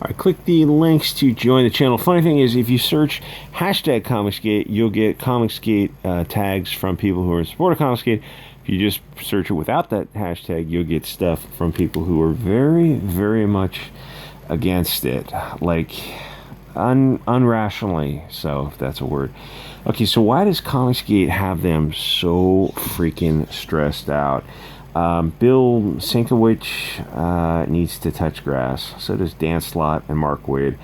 All right, click the links to join the channel. Funny thing is, if you search hashtag Comicsgate, you'll get Comicsgate tags from people who are in support of Comicsgate. If you just search it without that hashtag, you'll get stuff from people who are very, very much against it, like unrationally so, if that's a word. Okay, so why does Comicsgate have them so freaking stressed out? Bill Sienkiewicz needs to touch grass. So does Dan Slott and Mark Waid.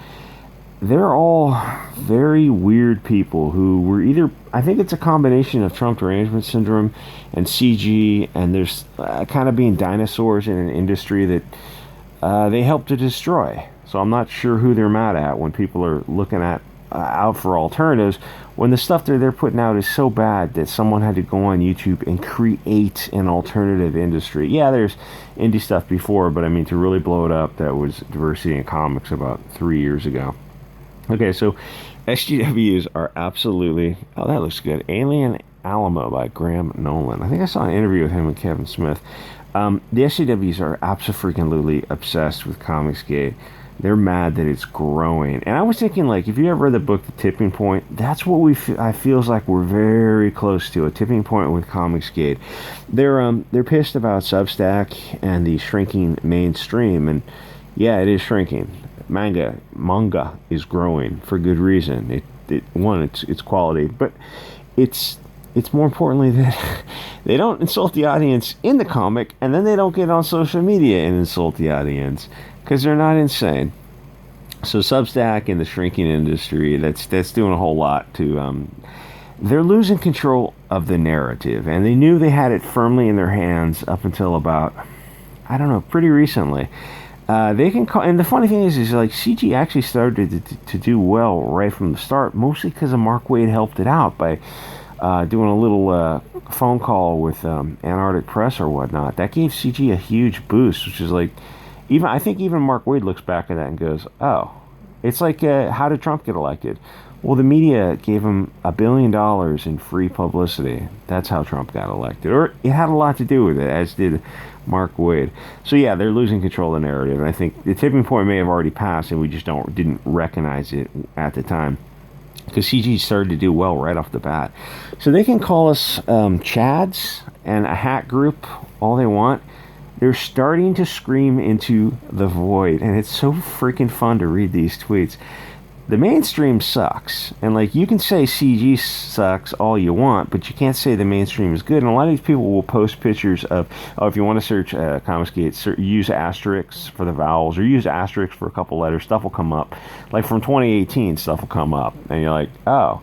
They're all very weird people who were either, I think it's a combination of Trump derangement syndrome and CG, and there's kind of being dinosaurs in an industry that they help to destroy. So I'm not sure who they're mad at when people are looking at out for alternatives, when the stuff they're putting out is so bad that someone had to go on YouTube and create an alternative industry. Yeah, there's indie stuff before, but I mean, to really blow it up, that was Diversity in Comics about 3 years ago. Okay, so SGWs are absolutely, oh, that looks good. Alien Alamo by Graham Nolan. I think I saw an interview with him and Kevin Smith. The SGWs are absolutely obsessed with Comicsgate. They're mad that it's growing. And I was thinking, like, if you ever read the book The Tipping Point, that's what I feels like we're very close to, a tipping point with Comicsgate. They're pissed about Substack and the shrinking mainstream, and yeah, it is shrinking. Manga is growing for good reason. It's quality, but it's more importantly that they don't insult the audience in the comic, and then they don't get on social media and insult the audience, because they're not insane. So Substack and the shrinking industry, that's doing a whole lot to, they're losing control of the narrative, and they knew they had it firmly in their hands up until about, I don't know, pretty recently. They can call, and the funny thing is like CG actually started to do well right from the start, mostly because of Mark Waid helped it out by doing a little phone call with Antarctic Press or whatnot. That gave CG a huge boost, which is like, I think even Mark Waid looks back at that and goes, oh, it's like, how did Trump get elected? Well, the media gave him $1 billion in free publicity. That's how Trump got elected. Or it had a lot to do with it, as did Mark Waid. So yeah, they're losing control of the narrative. And I think the tipping point may have already passed, and we just didn't recognize it at the time, because CG started to do well right off the bat. So they can call us Chads and a hack group all they want. They're starting to scream into the void, and it's so freaking fun to read these tweets. The mainstream sucks, and like, you can say CG sucks all you want, but you can't say the mainstream is good. And a lot of these people will post pictures of, oh, if you want to search Comicsgate, use asterisks for the vowels, or use asterisks for a couple letters, stuff will come up. Like from 2018, stuff will come up, and you're like, oh,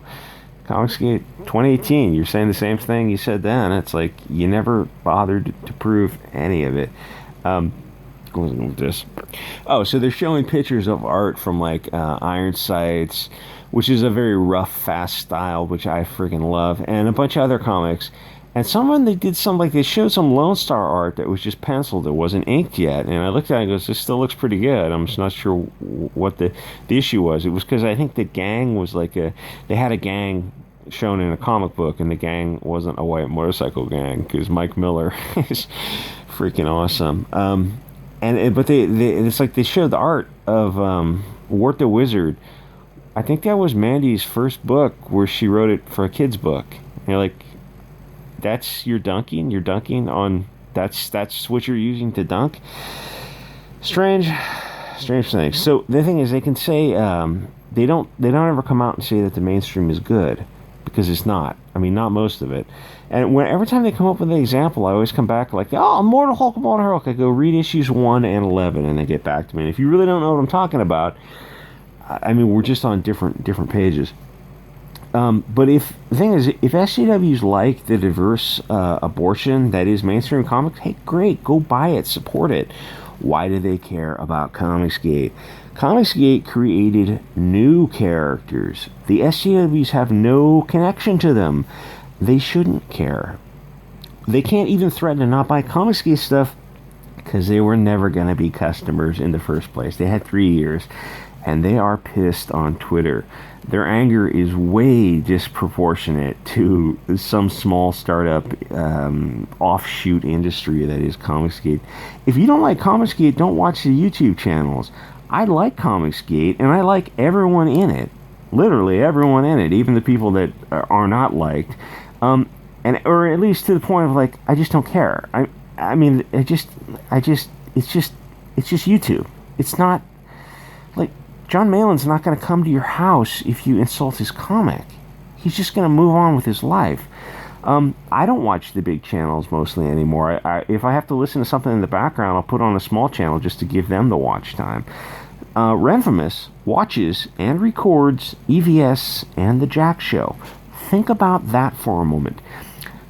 Comicsgate 2018, you're saying the same thing you said then. It's like, you never bothered to prove any of it. With this. Oh, so they're showing pictures of art from like Iron Sights, which is a very rough, fast style, which I freaking love, and a bunch of other comics. And some of them, they did some, like, they showed some Lone Star art that was just penciled, it wasn't inked yet. And I looked at it and goes, this still looks pretty good. I'm just not sure what the issue was. It was because I think the gang was like they had a gang shown in a comic book, and the gang wasn't a white motorcycle gang, because Mike Miller is freaking awesome. But it's like they showed the art of Wart the Wizard. I think that was Mandy's first book where she wrote it for a kid's book. And you're like, that's your dunking? You're dunking on, that's what you're using to dunk? Strange things. So the thing is, they can say, they don't ever come out and say that the mainstream is good, because it's not. I mean, not most of it. And every time they come up with an example, I always come back like, oh, Immortal Hulk. I go, read issues 1 and 11, and they get back to me. And if you really don't know what I'm talking about, I mean, we're just on different pages. But the thing is, if SJWs like the diverse abortion that is mainstream comics, hey, great, go buy it, support it. Why do they care about Comicsgate? Comicsgate created new characters. The SJWs have no connection to them. They shouldn't care. They can't even threaten to not buy Comicsgate stuff, because they were never going to be customers in the first place. They had 3 years, and they are pissed on Twitter. Their anger is way disproportionate to some small startup offshoot industry that is Comicsgate. If you don't like Comicsgate, don't watch the YouTube channels. I like Comicsgate, and I like everyone in it. Literally everyone in it, even the people that are not liked. And or at least to the point of like, I just don't care. I mean, it's just YouTube. It's not like John Malin's not going to come to your house if you insult his comic. He's just going to move on with his life. I don't watch the big channels mostly anymore. If I have to listen to something in the background, I'll put on a small channel just to give them the watch time. Renfamous watches and records EVS and The Jack Show. Think about that for a moment.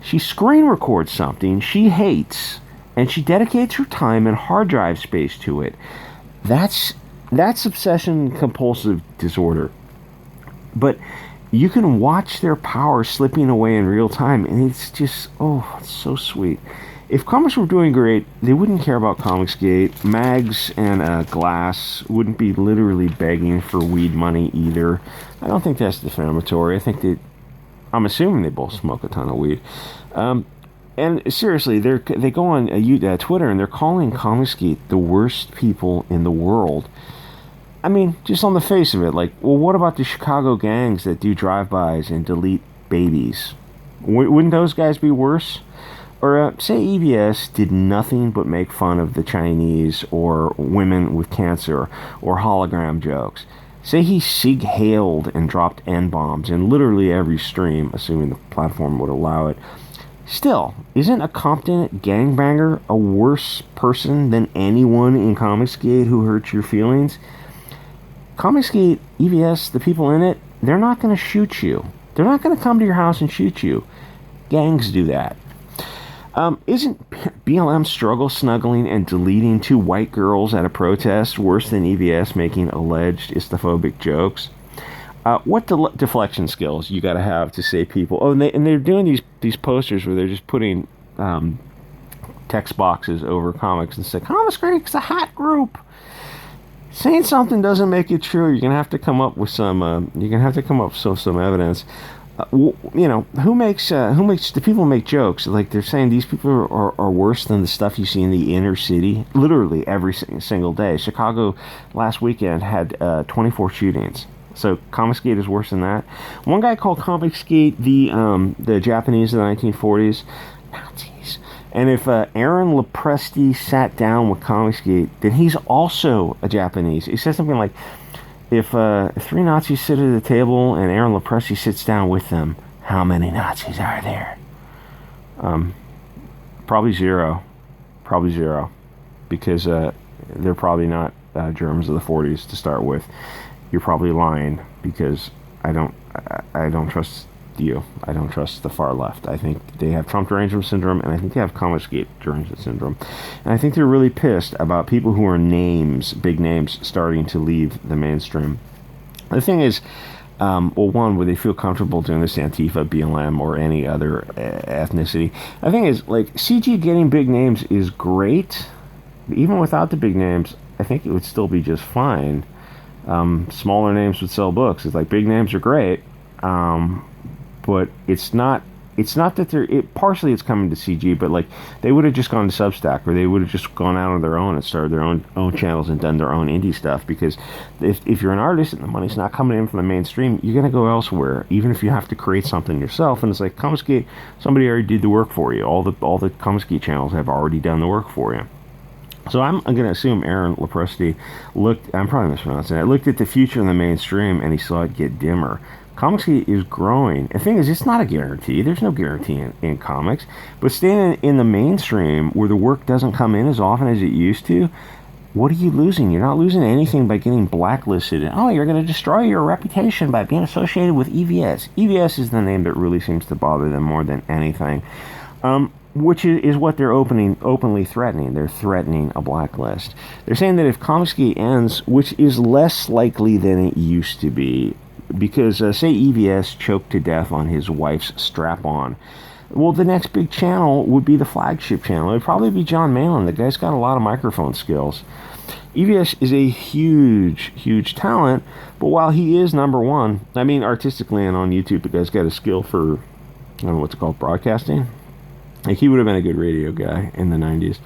She screen records something she hates, and she dedicates her time and hard drive space to it. That's obsession compulsive disorder. But you can watch their power slipping away in real time, and it's just, it's so sweet. If comics were doing great, they wouldn't care about Comicsgate. Mags and Glass wouldn't be literally begging for weed money either. I don't think that's defamatory. I'm assuming they both smoke a ton of weed. And seriously, they go on Twitter and they're calling Comicsgate the worst people in the world. I mean, just on the face of it, like, well, what about the Chicago gangs that do drive-bys and delete babies? Wouldn't those guys be worse? Or say EBS did nothing but make fun of the Chinese or women with cancer or hologram jokes. Say he sig-hailed and dropped N-bombs in literally every stream, assuming the platform would allow it. Still, isn't a Compton gangbanger a worse person than anyone in Comicsgate who hurts your feelings? Comicsgate, EVS, the people in it, they're not going to shoot you. They're not going to come to your house and shoot you. Gangs do that. Isn't BLM struggle snuggling and deleting 2 white girls at a protest worse than EVS making alleged Islamophobic jokes? What deflection skills you got to have to say people? Oh, and they're doing these posters where they're just putting text boxes over comics and say, Comicsgate's a hot group. Saying something doesn't make it true. You're gonna have to come up with some. Some evidence. Who makes the people make jokes like they're saying these people are worse than the stuff you see in the inner city literally every single day. Chicago last weekend had 24 shootings. So Comicsgate is worse than that. One guy called Comicsgate the Japanese of the 1940s. Nazis. And if Aaron Lopresti sat down with Comicsgate, then he's also a Japanese. He says something like, if 3 Nazis sit at the table and Aaron Lopresti sits down with them, how many Nazis are there? Probably zero. Because they're probably not Germans of the 40s to start with. You're probably lying because I don't trust you. I don't trust the far left. I think they have Trump derangement syndrome, and I think they have Comicsgate derangement syndrome. And I think they're really pissed about people who are big names, starting to leave the mainstream. The thing is, one, would they feel comfortable doing this Antifa, BLM, or any other ethnicity? The thing is, like, CG getting big names is great. Even without the big names, I think it would still be just fine. Smaller names would sell books. It's like, big names are great. But it's not that they're partially it's coming to CG, but like they would have just gone to Substack, or they would have just gone out on their own and started their own channels and done their own indie stuff. Because if you're an artist and the money's not coming in from the mainstream, you're gonna go elsewhere, even if you have to create something yourself. And it's like Comicsgate, somebody already did the work for you. All the Comicsgate channels have already done the work for you. So I'm going to assume Aaron Lopresti I'm probably mispronouncing it, looked at the future in the mainstream and he saw it get dimmer. Comicsgate is growing. The thing is, it's not a guarantee. There's no guarantee in comics. But staying in the mainstream where the work doesn't come in as often as it used to, what are you losing? You're not losing anything by getting blacklisted. Oh, you're going to destroy your reputation by being associated with EVS. EVS is the name that really seems to bother them more than anything. Which is what they're openly threatening. They're threatening a blacklist. They're saying that if Comicsgate ends, which is less likely than it used to be, because say EVS choked to death on his wife's strap-on, well, the next big channel would be the flagship channel. It would probably be John Malin. The guy's got a lot of microphone skills. EVS is a huge talent, but while he is number one, I mean, artistically and on YouTube, the guy's got a skill for, I don't know what's it called, broadcasting. Like, he would have been a good radio guy in the 90s.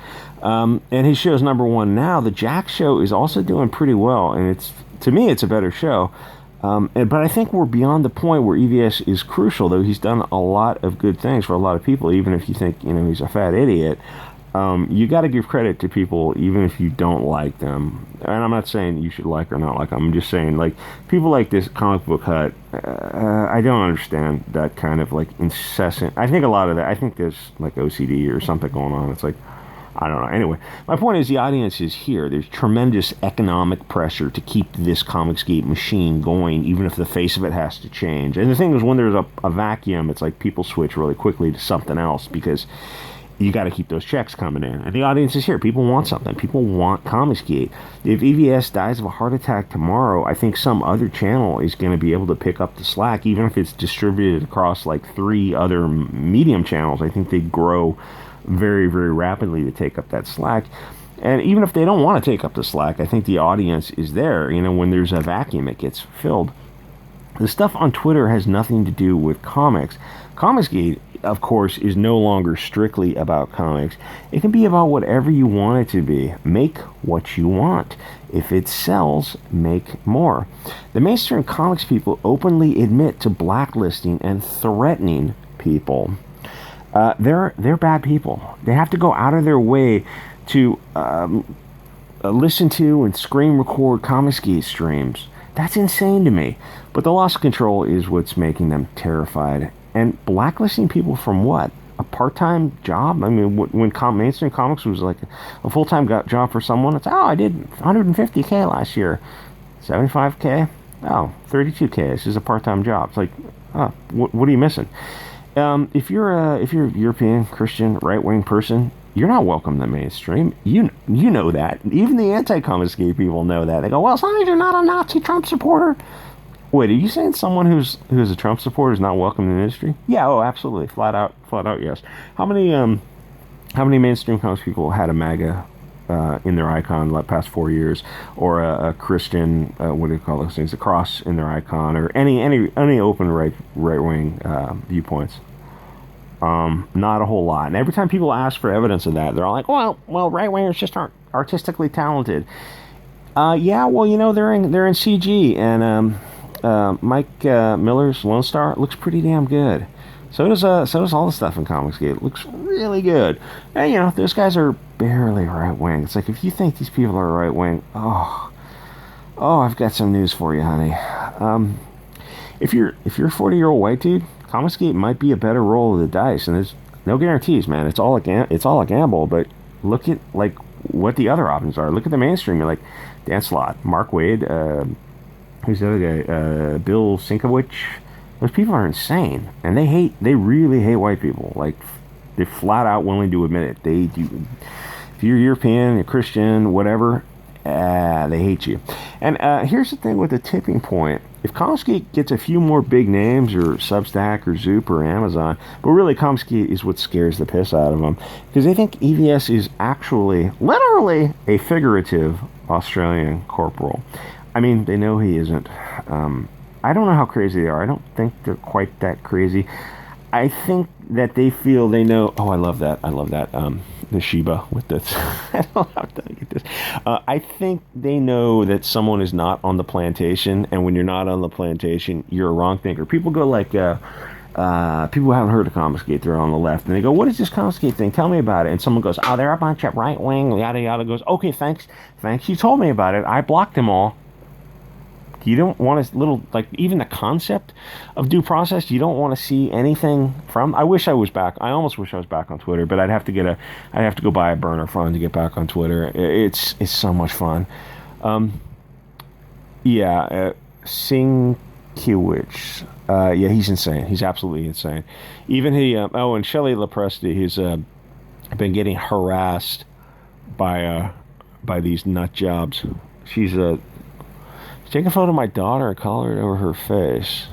And his show's #1 now. The Jack Show is also doing pretty well, and to me, it's a better show. But I think we're beyond the point where EVS is crucial, though he's done a lot of good things for a lot of people, even if you think, he's a fat idiot. You got to give credit to people, even if you don't like them. And I'm not saying you should like or not like them. I'm just saying, like, people like this Comic Book Hut, I don't understand that kind of, like, incessant. I think a lot of that, I think there's, like, OCD or something going on. It's like, I don't know. Anyway, my point is the audience is here. There's tremendous economic pressure to keep this Comicsgate machine going, even if the face of it has to change. And the thing is, when there's a vacuum, it's like people switch really quickly to something else because you got to keep those checks coming in. And the audience is here. People want something. People want Comicsgate. If EVS dies of a heart attack tomorrow, I think some other channel is going to be able to pick up the slack, even if it's distributed across like 3 other medium channels. I think they grow very, very rapidly to take up that slack. And even if they don't want to take up the slack, I think the audience is there. When there's a vacuum, it gets filled. The stuff on Twitter has nothing to do with comics. Comicsgate, of course, is no longer strictly about comics. It can be about whatever you want it to be. Make what you want. If it sells, make more. The mainstream comics people openly admit to blacklisting and threatening people. They're bad people. They have to go out of their way to listen to and screen record Comicsgate streams. That's insane to me. But the loss of control is what's making them terrified. And blacklisting people from what? A part-time job? I mean, when mainstream comics was like a full-time job for someone, it's, I did $150K last year. $75K? Oh, $32K. This is a part-time job. It's like, what are you missing? If you're a European, Christian, right-wing person, you're not welcome in the mainstream. You know that. Even the anti-Comicsgate people know that. They go, well, as long as you're not a Nazi Trump supporter. Wait, are you saying someone who's a Trump supporter is not welcome in the industry? Yeah, absolutely, flat out, yes. How many mainstream comics people had a MAGA in their icon the past 4 years, or a Christian, what do you call those things, a cross in their icon, or any open right wing viewpoints? Not a whole lot. And every time people ask for evidence of that, they're all like, well, right wingers just aren't artistically talented. Yeah, well, they're in CG, and Mike Miller's Lone Star looks pretty damn good. So does all the stuff in Comicsgate. It looks really good. And those guys are barely right wing. It's like, if you think these people are right wing, I've got some news for you, honey. If you're a 40-year-old white dude, Comicsgate might be a better roll of the dice, and there's no guarantees, man. It's all a gamble. But look at like what the other options are. Look at the mainstream. You're like Dan Slott, Mark Waid, who's the other guy? Bill Sienkiewicz. Those people are insane, and they really hate white people. Like, they're flat out willing to admit it. They do. If you're European, a Christian, whatever, they hate you. And here's the thing with the tipping point. If Comicsgate gets a few more big names, or Substack, or Zoop, or Amazon, but really Comicsgate is what scares the piss out of them, because they think EVS is actually, literally, a figurative Australian corporal. I mean, they know he isn't. I don't know how crazy they are. I don't think they're quite that crazy. I think that they feel they know. Oh, I love that. The Sheba with this. I don't know how to get this. I think they know that someone is not on the plantation, and when you're not on the plantation, you're a wrong thinker. People go like, people who haven't heard of Comicsgate, they're on the left, and they go, what is this Comicsgate thing? Tell me about it. And someone goes, they're a bunch of right-wing, yada, yada. Goes, okay, thanks. You told me about it. I blocked them all. You don't want to even the concept of due process, you don't want to see anything from. I wish I was back. I almost wish I was back on Twitter, but I'd have to go buy a burner phone to get back on Twitter. It's so much fun. Sienkiewicz. He's insane. He's absolutely insane. Even and Shelley LaPresti, who's been getting harassed by these nut jobs. She's take a photo of my daughter and color it over her face.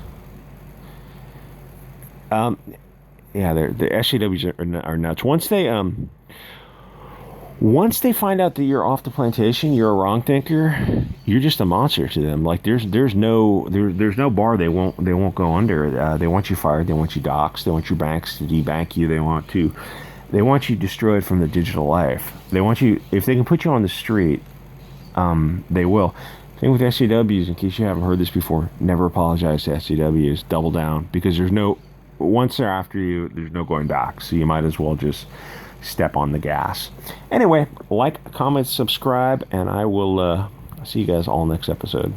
The SJWs are nuts. Once they find out that you're off the plantation, you're a wrong thinker, you're just a monster to them. Like there's no bar they won't go under. They want you fired. They want you doxxed. They want your banks to debank you. They want to They want you destroyed from the digital life. They want you, if they can put you on the street, they will. Thing with SJWs, in case you haven't heard this before, never apologize to SJWs. Double down, because there's no, once they're after you, there's no going back. So you might as well just step on the gas. Anyway, like, comment, subscribe, and I will see you guys all next episode.